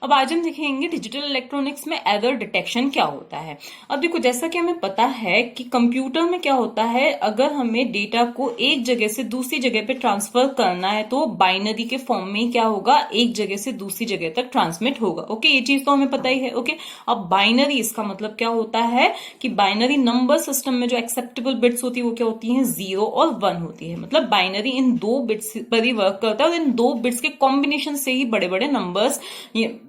अब आज हम देखेंगे डिजिटल इलेक्ट्रॉनिक्स में एरर डिटेक्शन क्या होता है। अब देखो, जैसा कि हमें पता है कि कंप्यूटर में क्या होता है, अगर हमें डेटा को एक जगह से दूसरी जगह पे ट्रांसफर करना है तो बाइनरी के फॉर्म में क्या होगा, एक जगह से दूसरी जगह तक ट्रांसमिट होगा। ओके, ये चीज तो हमें पता ही है। ओके, अब बाइनरी, इसका मतलब क्या होता है कि बाइनरी नंबर सिस्टम में जो एक्सेप्टेबल बिट्स होती है वो क्या होती है, 0 और 1 होती है। मतलब बाइनरी इन दो बिट्स पर ही वर्क करता है और इन दो बिट्स के कॉम्बिनेशन से ही बड़े बड़े नंबर्स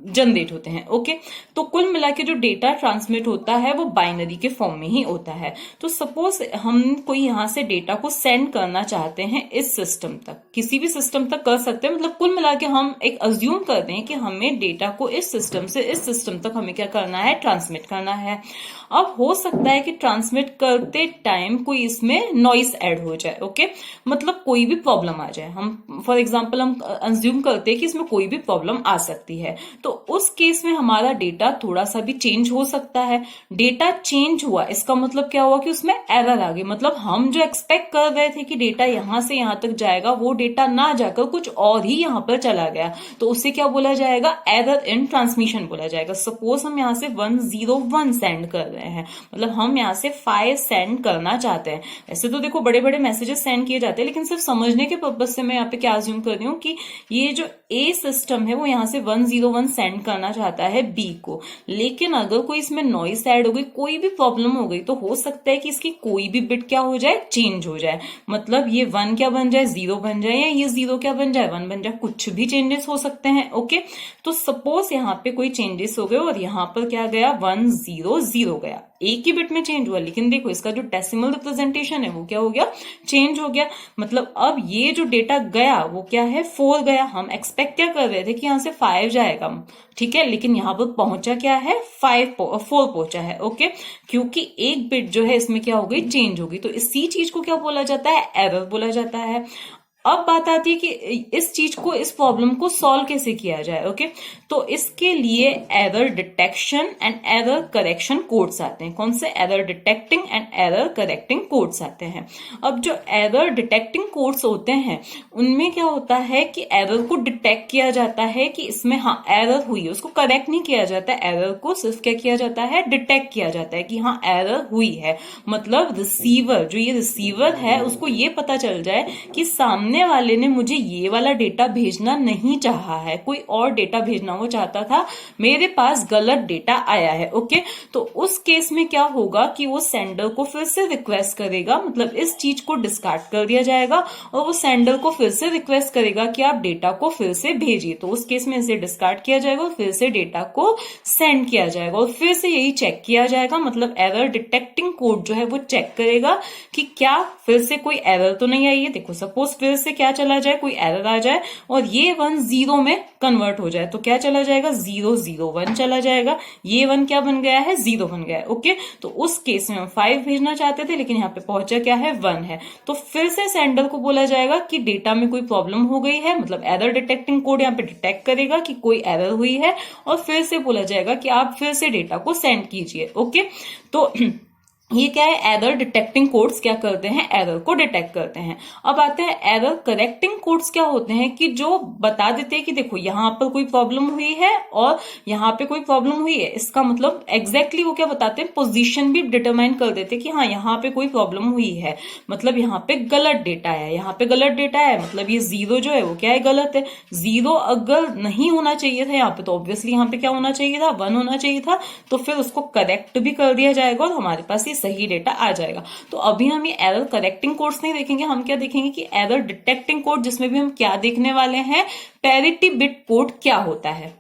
जनरेट होते हैं। ओके, तो कुल मिला के जो डेटा ट्रांसमिट होता है वो बाइनरी के फॉर्म में ही होता है। तो सपोज हम कोई यहां से डेटा को सेंड करना चाहते हैं इस सिस्टम तक, किसी भी सिस्टम तक कर सकते हैं। मतलब कुल मिला के हम एक अज्यूम करते हैं कि हमें डेटा को इस सिस्टम से इस सिस्टम तक हमें क्या करना है, ट्रांसमिट करना है। अब हो सकता है कि ट्रांसमिट करते टाइम कोई इसमें नॉइस ऐड हो जाए। ओके, मतलब कोई भी प्रॉब्लम आ जाए। हम फॉर एग्जांपल हम अज्यूम करते हैं कि इसमें कोई भी प्रॉब्लम आ सकती है, तो उस केस में हमारा डेटा थोड़ा सा भी चेंज हो सकता है। डेटा चेंज हुआ, इसका मतलब क्या हुआ कि उसमें एरर आ गई। मतलब हम जो एक्सपेक्ट कर रहे थे कि डेटा यहां से यहां तक जाएगा, वो डेटा ना जाकर कुछ और ही यहां पर चला गया, तो उसे क्या बोला जाएगा, एरर इन ट्रांसमिशन बोला जाएगा। सपोज हम यहां से 101 सेंड कर रहे हैं, मतलब हम यहां से 5 सेंड करना चाहते हैं। ऐसे तो देखो बड़े बड़े मैसेजेस सेंड किए जाते हैं, लेकिन सिर्फ समझने के पर्पज से मैं यहाँ पे क्या अज्यूम कर रही हूँ कि ये जो ए सिस्टम है वो यहां से 101 सेंड करना चाहता है बी को। लेकिन अगर कोई इसमें नॉइस ऐड हो गई, कोई भी प्रॉब्लम हो गई, तो हो सकता है कि इसकी कोई भी बिट क्या हो जाए, चेंज हो जाए। मतलब ये 1 क्या बन जाए, 0 बन जाए, या ये 0 क्या बन जाए, 1 बन जाए। कुछ भी चेंजेस हो सकते हैं। ओके, तो सपोज यहाँ पे कोई चेंजेस हो गए और यहाँ पर क्या गया, 100 गया, एक ही बिट में चेंज हुआ, लेकिन देखो इसका जो डेसिमल रिप्रेजेंटेशन है वो क्या हो गया, चेंज हो गया। मतलब अब ये जो डेटा गया वो क्या है, 4 गया। हम एक्सपेक्ट क्या कर रहे थे कि यहां से 5 जाएगा, ठीक है, लेकिन यहां पर पहुंचा क्या है, 4 पहुंचा है। ओके, क्योंकि एक बिट जो है इसमें क्या हो गई, चेंज हो गई। तो इसी चीज को क्या बोला जाता है, एरर बोला जाता है। अब बात आती है कि इस चीज को, इस प्रॉब्लम को सॉल्व कैसे किया जाए। ओके, तो इसके लिए error detection and error correction codes आते हैं। कौन से, error detecting and error correcting codes आते हैं। अब जो एरर डिटेक्टिंग कोड्स होते हैं उनमें क्या होता है कि एरर को डिटेक्ट किया जाता है कि इसमें हाँ एरर हुई है, उसको करेक्ट नहीं किया जाता। एरर को सिर्फ क्या किया जाता है, डिटेक्ट किया जाता है कि हाँ एरर हुई है। मतलब रिसीवर, जो ये रिसीवर है, उसको ये पता चल जाए कि सामने वाले ने मुझे ये वाला डेटा भेजना नहीं चाहा है, कोई और डेटा भेजना वो चाहता था, मेरे पास गलत डेटा आया है। ओके, तो उस केस में क्या होगा कि वो सेंडर को फिर से रिक्वेस्ट करेगा, मतलब इस चीज को डिस्कार्ड कर दिया जाएगा और वो सेंडर को फिर से रिक्वेस्ट करेगा कि आप डेटा को फिर से भेजिए। तो उस केस में इसे डिस्कार्ड किया जाएगा और फिर से डेटा को सेंड किया जाएगा और फिर से यही चेक किया जाएगा। मतलब एरर डिटेक्टिंग कोड जो है वो चेक करेगा कि क्या फिर से कोई एरर तो नहीं आई है। देखो सपोज फिर से क्या चला जाए, कोई एरर आ जाए और ये 10 में कन्वर्ट हो जाए, तो क्या चला जाएगा, 001 चला जाएगा। ये 1 क्या बन गया है, 0 बन गया है। ओके, तो उस केस में हम 5 भेजना चाहते थे, लेकिन यहाँ पे पहुंचा क्या है, 1 है। तो फिर से सेंडर को बोला जाएगा कि डेटा में कोई प्रॉब्लम हो गई है। मतलब एरर डिटेक्टिंग कोड यहाँ पे डिटेक्ट करेगा कि कोई एरर हुई है और फिर से बोला जाएगा कि आप फिर से डेटा को सेंड कीजिए। ओके, तो ये क्या है, एरर डिटेक्टिंग कोड्स क्या करते हैं, एरर को डिटेक्ट करते हैं। अब आते हैं एरर करेक्टिंग कोड्स। क्या होते हैं कि जो बता देते हैं कि देखो यहाँ पर कोई प्रॉब्लम हुई है और यहाँ पे कोई प्रॉब्लम हुई है। इसका मतलब एग्जैक्टली वो क्या बताते हैं, पोजीशन भी डिटरमाइन कर देते हैं कि हाँ यहाँ पे कोई प्रॉब्लम हुई है। मतलब यहाँ पे गलत डेटा है, यहाँ पे गलत डेटा है, मतलब ये 0 जो है वो क्या है, गलत है। 0 अगर नहीं होना चाहिए था यहाँ पे, तो ऑब्वियसली यहाँ पे क्या होना चाहिए था, 1 होना चाहिए था। तो फिर उसको करेक्ट भी कर दिया जाएगा और हमारे पास सही डेटा आ जाएगा। तो अभी हम ये एरर करेक्टिंग कोड्स नहीं देखेंगे, हम क्या देखेंगे कि एरर डिटेक्टिंग कोड, जिसमें भी हम क्या देखने वाले हैं, पैरिटी बिट कोड क्या होता है।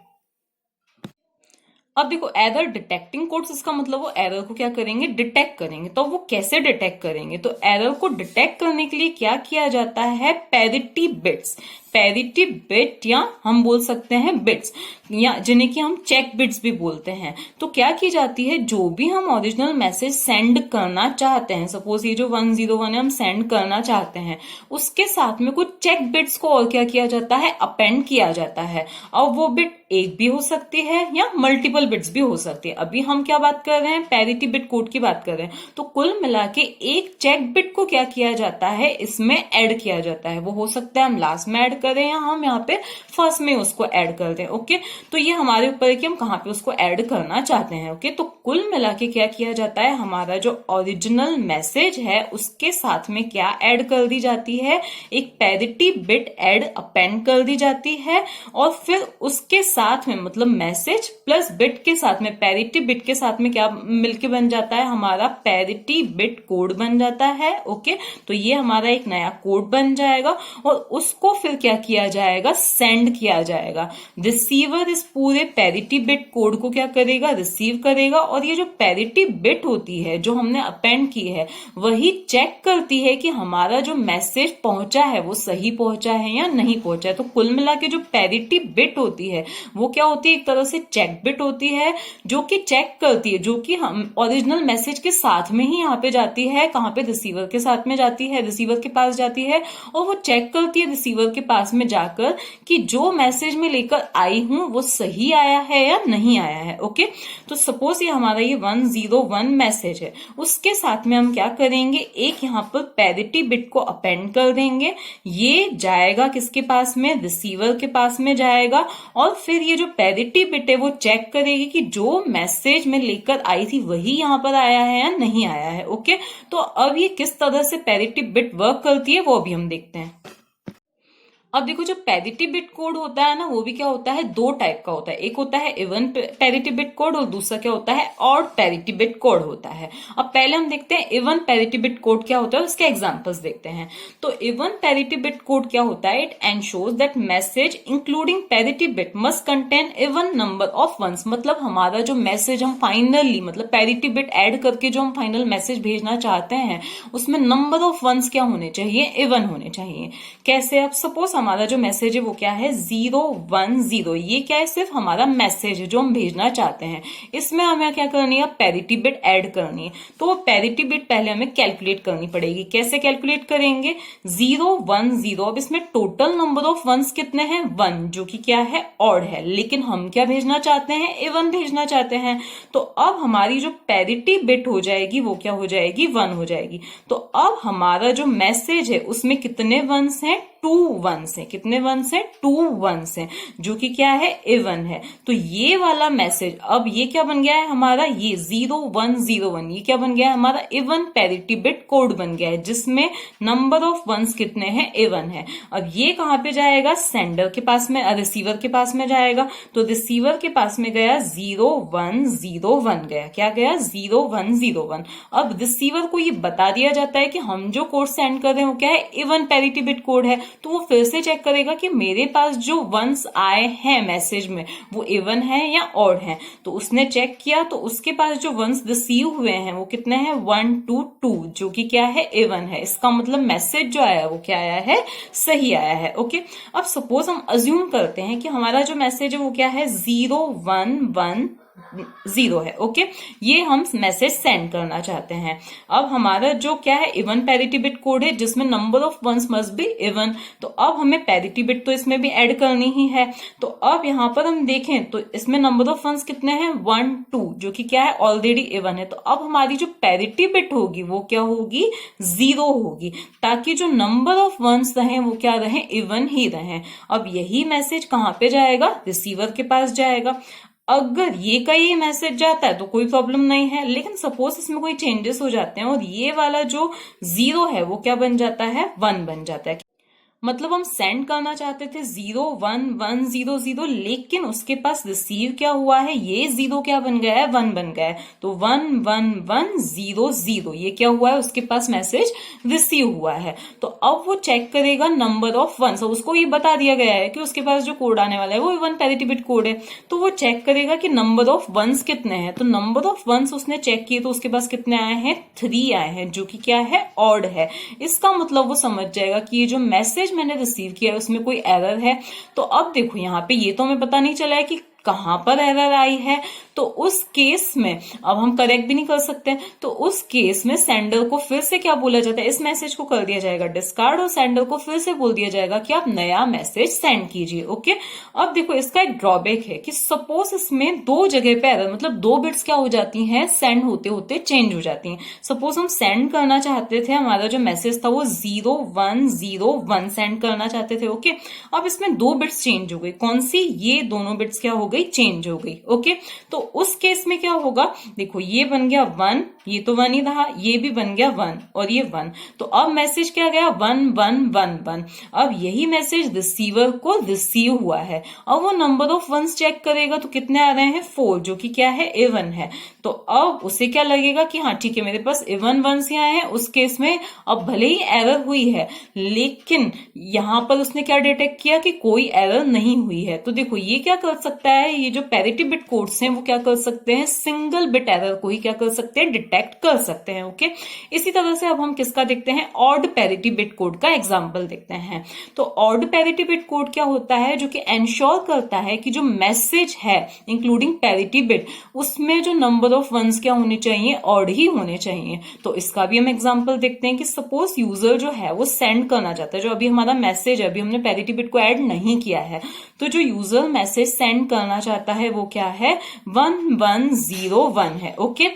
अब देखो एरर डिटेक्टिंग कोड्स, इसका मतलब वो एरर को क्या करेंगे, डिटेक्ट करेंगे। तो वो कैसे डिटेक्ट करेंगे, तो एरर को डिटेक्ट करने के लिए क्या किया जाता है, पैरिटी बिट्स। पैरिटी बिट या हम बोल सकते हैं बिट्स, या जिन्हें कि हम चेक बिट्स भी बोलते हैं। तो क्या की जाती है, जो भी हम ओरिजिनल मैसेज सेंड करना चाहते हैं, सपोज ये जो 101 है हम सेंड करना चाहते हैं, उसके साथ में कुछ चेक बिट्स को और क्या किया जाता है, अपेंड किया जाता है। और वो बिट एक भी हो सकती है या मल्टीपल बिट्स भी हो सकती है। अभी हम क्या बात कर रहे हैं, पैरिटी बिट कोड की बात कर रहे हैं। तो कुल मिला के एक चेक बिट को क्या किया जाता है, इसमें ऐड किया जाता है। वो हो सकता है हम लास्ट में ऐड करें या हम यहाँ पे फर्स्ट में उसको ऐड कर दें। ओके, तो ये हमारे ऊपर है कि हम कहाँ पे उसको ऐड करना चाहते हैं। ओके, तो कुल मिला के क्या किया जाता है, हमारा जो ओरिजिनल मैसेज है उसके साथ में क्या ऐड कर दी जाती है, एक पैरिटी बिट ऐड अपेंड कर दी जाती है, और फिर उसके साथ में मतलब मैसेज प्लस बिट के साथ में पैरिटी बिट के साथ में क्या मिलके बन जाता है, हमारा पैरिटी बिट कोड बन जाता है। ओके, तो ये हमारा एक नया कोड बन जाएगा और उसको फिर क्या किया जाएगा, सेंड किया जाएगा। रिसीवर इस पूरे पैरिटी बिट कोड को क्या करेगा, रिसीव करेगा, और ये जो पैरिटी बिट होती है जो हमने अपेंड की है वही चेक करती है कि हमारा जो मैसेज पहुंचा है वो सही पहुंचा है या नहीं पहुंचा है। तो कुल मिला के जो पैरिटी बिट होती है वो क्या होती है, एक तरह से चेक बिट होती है जो कि चेक करती है, जो कि हम ओरिजिनल मैसेज के साथ में ही यहाँ पे जाती है, कहाँ पे, रिसीवर के साथ में जाती है, रिसीवर के पास जाती है, और वो चेक करती है रिसीवर के पास में जाकर कि जो मैसेज में लेकर आई हूं वो सही आया है या नहीं आया है। ओके, तो सपोज ये हमारा ये 101 मैसेज है, उसके साथ में हम क्या करेंगे, एक यहाँ पर पैरिटी बिट को अपेंड कर देंगे, ये जाएगा किसके पास में, रिसीवर के पास में जाएगा, और फिर ये जो पैरिटी बिट है वो चेक करेगी कि जो मैसेज में लेकर आई थी वही यहाँ पर आया है या नहीं आया है। ओके, तो अब ये किस तरह से पैरिटी बिट वर्क करती है वो भी हम देखते हैं। अब देखो, जो पैरिटी बिट कोड होता है ना, वो भी क्या होता है, दो टाइप का होता है। एक होता है इवन पैरिटी बिट कोड और दूसरा क्या होता है, ऑड पैरिटी बिट कोड होता है। अब पहले हम देखते हैं इवन पैरिटी बिट कोड क्या होता है, उसके एग्जांपल्स देखते हैं। तो इवन पैरिटी बिट कोड क्या होता है, it ensures that message including parity bit must contain even number of ones. मतलब हमारा जो मैसेज हम फाइनली मतलब पैरिटी बिट ऐड करके जो हम फाइनल मैसेज भेजना चाहते हैं उसमें नंबर ऑफ वंस क्या होने चाहिए, इवन होने चाहिए। कैसे, अब सपोज हमारा जो मैसेज है वो क्या है, 010, ये क्या है, सिर्फ हमारा मैसेज है जो हम भेजना चाहते हैं। इसमें हमें क्या करनी है, पैरिटी बिट ऐड करनी है। तो वो पैरिटी बिट पहले हमें कैलकुलेट करनी पड़ेगी। कैसे कैलकुलेट करेंगे, 010, अब इसमें टोटल नंबर ऑफ वंस कितने हैं, 1, जो कि क्या है, ऑड है, लेकिन हम क्या भेजना चाहते हैं, इवन भेजना चाहते हैं। तो अब हमारी जो पैरिटी बिट हो जाएगी वो क्या हो जाएगी, 1 हो जाएगी। तो अब हमारा जो मैसेज है उसमें कितने वंस हैं, 2 वंस है। कितने वंस है, 2 वंस है, जो कि क्या है, इवन है। तो ये वाला मैसेज अब ये क्या बन गया है हमारा, ये 0101, ये क्या बन गया है हमारा, इवन पैरिटी बिट कोड बन गया है, जिसमें नंबर ऑफ वंस कितने हैं, इवन है। अब ये कहां पे जाएगा, सेंडर के पास में, रिसीवर के पास में जाएगा। तो रिसीवर के पास में गया 0101 गया, क्या गया, 0101। अब रिसीवर को ये बता दिया जाता है कि हम जो कोड सेंड कर रहे हैं वो क्या है, इवन पैरिटी बिट कोड है। तो वो फिर से चेक करेगा कि मेरे पास जो वंस आए हैं मैसेज में वो इवन है या ऑड है। तो उसने चेक किया तो उसके पास जो वंस रिसीव हुए हैं वो कितने हैं, 122, जो कि क्या है, इवन है। इसका मतलब मैसेज जो आया वो क्या आया है, सही आया है। ओके, अब सपोज हम अज्यूम करते हैं कि हमारा जो मैसेज है वो क्या है, 0110 है। ओके, ये हम मैसेज सेंड करना चाहते हैं। अब हमारा जो क्या है, इवन पैरिटी बिट कोड है जिसमें number of ones must be even. तो अब हमें पैरिटी बिट तो इसमें भी ऐड करनी ही है। तो अब यहां पर हम देखें तो इसमें नंबर ऑफ वंस कितने हैं, 1 2, जो कि क्या है, ऑलरेडी इवन है। तो अब हमारी जो पैरिटी बिट होगी वो क्या होगी, 0 होगी, ताकि जो नंबर ऑफ वंस रहे वो क्या रहे, इवन ही रहे। अब यही मैसेज कहां पे जाएगा, रिसीवर के पास जाएगा। अगर ये का ये मैसेज जाता है तो कोई प्रॉब्लम नहीं है, लेकिन सपोज इसमें कोई चेंजेस हो जाते हैं और ये वाला जो 0 है वो क्या बन जाता है, 1 बन जाता है। मतलब हम सेंड करना चाहते थे 01100, लेकिन उसके पास रिसीव क्या हुआ है, ये 0 क्या बन गया है, 1 बन गया है। तो 11100 ये क्या हुआ है, उसके पास मैसेज रिसीव हुआ है। तो अब वो चेक करेगा नंबर ऑफ वंस, उसको ये बता दिया गया है कि उसके पास जो कोड आने वाला है वो इवन पैरिटी बिट कोड है। तो वो चेक करेगा कि नंबर ऑफ वंस कितने हैं। तो नंबर ऑफ वंस उसने चेक किए तो उसके पास कितने आए हैं, 3 आए हैं, जो कि क्या है, ऑड है। इसका मतलब वो समझ जाएगा कि ये जो मैसेज मैंने रिसीव किया है उसमें कोई एरर है। तो अब देखो यहाँ पे ये तो हमें पता नहीं चला है कि कहां पर एरर आई है, तो उस केस में अब हम करेक्ट भी नहीं कर सकते, तो उस केस में सेंडर को फिर से क्या बोला जाता है, इस मैसेज को कर दिया जाएगा डिस्कार्ड और सेंडर को फिर से बोल दिया जाएगा कि आप नया मैसेज सेंड कीजिए। ओके, अब देखो इसका एक ड्रॉबैक है कि सपोज इसमें दो जगह पे एरर, मतलब दो बिट्स क्या हो जाती हैं, सेंड होते होते चेंज हो जाती हैं। सपोज हम सेंड करना चाहते थे, हमारा जो मैसेज था वो 0101 सेंड करना चाहते थे। ओके, अब इसमें दो बिट्स चेंज हो गई, कौन सी, ये दोनों बिट्स क्या हो गई, चेंज हो गई। ओके, तो उस केस में क्या होगा, देखो ये बन गया 1, ये तो 1 ही रहा, ये भी बन गया 1 और ये 1, तो अब मैसेज क्या गया 1111। अब यही मैसेज रिसीवर को रिसीव हुआ है, अब वो नंबर ऑफ वंस चेक करेगा तो कितने आ रहे हैं, 4, जो कि क्या है, इवन है। तो अब उसे क्या लगेगा कि हाँ ठीक है, मेरे पास इवन वंस यहाँ है। उस केस में अब भले ही एरर हुई है, लेकिन यहां पर उसने क्या डिटेक्ट किया कि कोई एरर नहीं हुई है। तो देखो ये क्या कर सकता है, ये जो पैरिटी बिट कोड्स हैं वो क्या कर सकते हैं, सिंगल बिट एरर को ही क्या कर सकते हैं, डिटेक्ट कर सकते हैं। ओके, इसी तरह से अब हम किसका देखते हैं, ऑड पैरिटी बिट कोड का एग्जांपल देखते हैं। तो ऑड पैरिटी बिट कोड क्या होता है, जो कि एंश्योर करता है कि जो मैसेज है इंक्लूडिंग पैरिटी बिट, उसमें जो नंबर ऑफ वंस क्या होने चाहिए, ऑड ही होने चाहिए। तो इसका भी हम एग्जांपल देखते हैं कि सपोज यूजर जो है वो सेंड करना चाहता है, जो अभी हमारा मैसेज है, अभी हमने पैरिटी बिट को ऐड नहीं किया है, तो जो यूजर मैसेज सेंड करना चाहता है वो क्या है, 1101 है। ओके,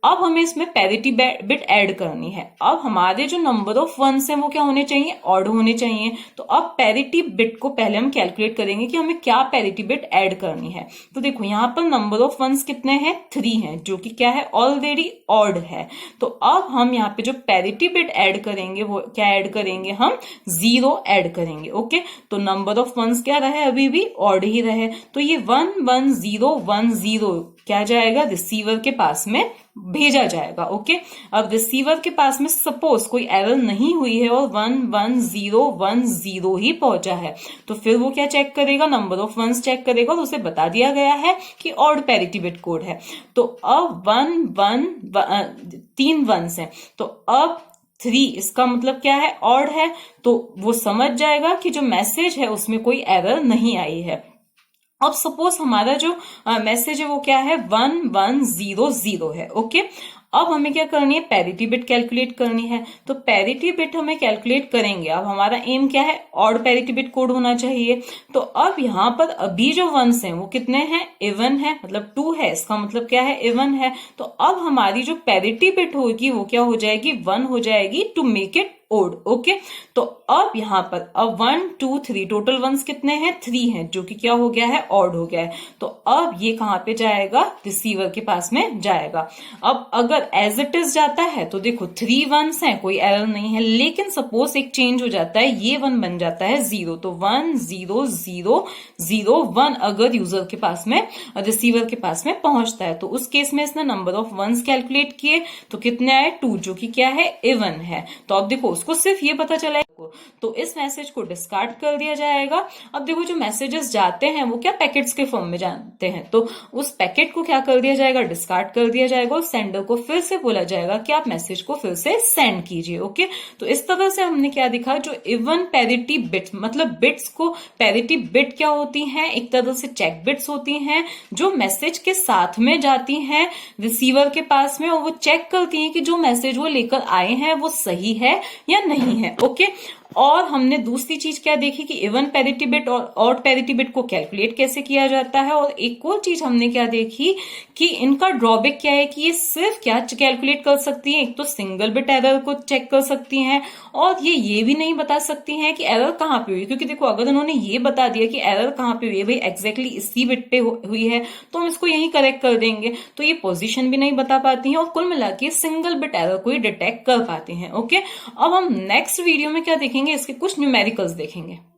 अब हमें इसमें पैरिटी बिट ऐड करनी है। अब हमारे जो नंबर ऑफ वंस हैं वो क्या होने चाहिए, ऑड होने चाहिए। तो अब पैरिटी बिट को पहले हम कैलकुलेट करेंगे कि हमें क्या पैरिटी बिट ऐड करनी है। तो देखो यहाँ पर नंबर ऑफ वंस कितने हैं, 3 हैं, जो कि क्या है, ऑलरेडी ऑड है। तो अब हम यहाँ पे जो पैरिटी बिट ऐड करेंगे वो क्या ऐड करेंगे, हम 0 ऐड करेंगे। ओके, तो नंबर ऑफ वंस क्या रहे, अभी भी ऑड ही रहे, तो ये 11010 क्या जाएगा, रिसीवर के पास में भेजा जाएगा। ओके, अब रिसीवर के पास में सपोज कोई एरर नहीं हुई है और 11010 ही पहुंचा है, तो फिर वो क्या चेक करेगा, नंबर ऑफ वंस चेक करेगा और उसे बता दिया गया है कि ऑड पैरिटी बिट कोड है। तो अब 3 वंस है, तो अब 3 इसका मतलब क्या है, ऑड है, तो वो समझ जाएगा कि जो मैसेज है उसमें कोई एरर नहीं आई है। अब सपोज हमारा जो मैसेज है वो क्या है, 1100 है। ओके, अब हमें क्या करनी है, पैरिटी बिट कैलकुलेट करनी है। तो पैरिटी बिट हमें कैलकुलेट करेंगे। अब हमारा एम क्या है, ऑड पैरिटी बिट कोड होना चाहिए। तो अब यहाँ पर अभी जो वंस हैं वो कितने हैं, इवन है, मतलब 2 है, इसका मतलब क्या है, इवन है। तो अब हमारी जो पैरिटी बिट होगी वो क्या हो जाएगी, 1 हो जाएगी, to make it odd. Okay, तो अब यहां पर अब 1 2 3 टोटल वंस कितने हैं, 3 हैं, जो कि क्या हो गया है, ऑड हो गया है। तो अब ये कहां पे जाएगा, रिसीवर के पास में जाएगा। अब अगर एज इट इज जाता है तो देखो 3 वंस हैं, कोई एरर नहीं है, लेकिन सपोज एक चेंज हो जाता है, ये 1 बन जाता है 0, तो 10001 अगर यूजर के पास में, रिसीवर के पास में पहुंचता है, तो उस केस में इसने नंबर ऑफ वंस कैलकुलेट किए, तो कितने आए, 2, जो कि क्या है, इवन है। तो अब देखो उसको सिर्फ ये पता चला है, तो इस मैसेज को डिस्कार्ड कर दिया जाएगा। अब देखो जो मैसेजेस जाते हैं वो क्या पैकेट्स के फॉर्म में जाते हैं, तो उस पैकेट को क्या कर दिया जाएगा, डिस्कार्ड कर दिया जाएगा और सेंडर को फिर से बोला जाएगा कि आप मैसेज को फिर से सेंड कीजिए। ओके, तो इस तरह से हमने क्या दिखा, जो इवन पैरिटी बिट्स, मतलब बिट्स को, पैरिटी बिट क्या होती हैं, एक तरह से चेक बिट्स होती हैं जो मैसेज के साथ में जाती हैं रिसीवर के पास में, और वो चेक करती हैं कि जो मैसेज वो लेकर आए हैं वो सही है या नहीं है। ओके, और हमने दूसरी चीज क्या देखी कि इवन पैरिटी बिट और ऑड पैरिटी बिट को कैलकुलेट कैसे किया जाता है। और एक और चीज हमने क्या देखी कि इनका ड्रॉबैक क्या है कि ये सिर्फ क्या कैलकुलेट कर सकती हैं, एक तो सिंगल बिट एरर को चेक कर सकती हैं, और ये भी नहीं बता सकती हैं कि एरर कहाँ पे हुई, क्योंकि देखो अगर उन्होंने ये बता दिया कि एरर कहाँ पे हुई है, भाई एग्जैक्टली इसी बिट पे हुई है, तो हम इसको यही करेक्ट कर देंगे, तो ये पोजीशन भी नहीं बता पाती हैं और कुल मिला के सिंगल बिट एरर को ही डिटेक्ट कर पाती हैं। ओके, अब हम नेक्स्ट वीडियो में क्या देखेंगे, इसके कुछ न्यूमेरिकल्स देखेंगे।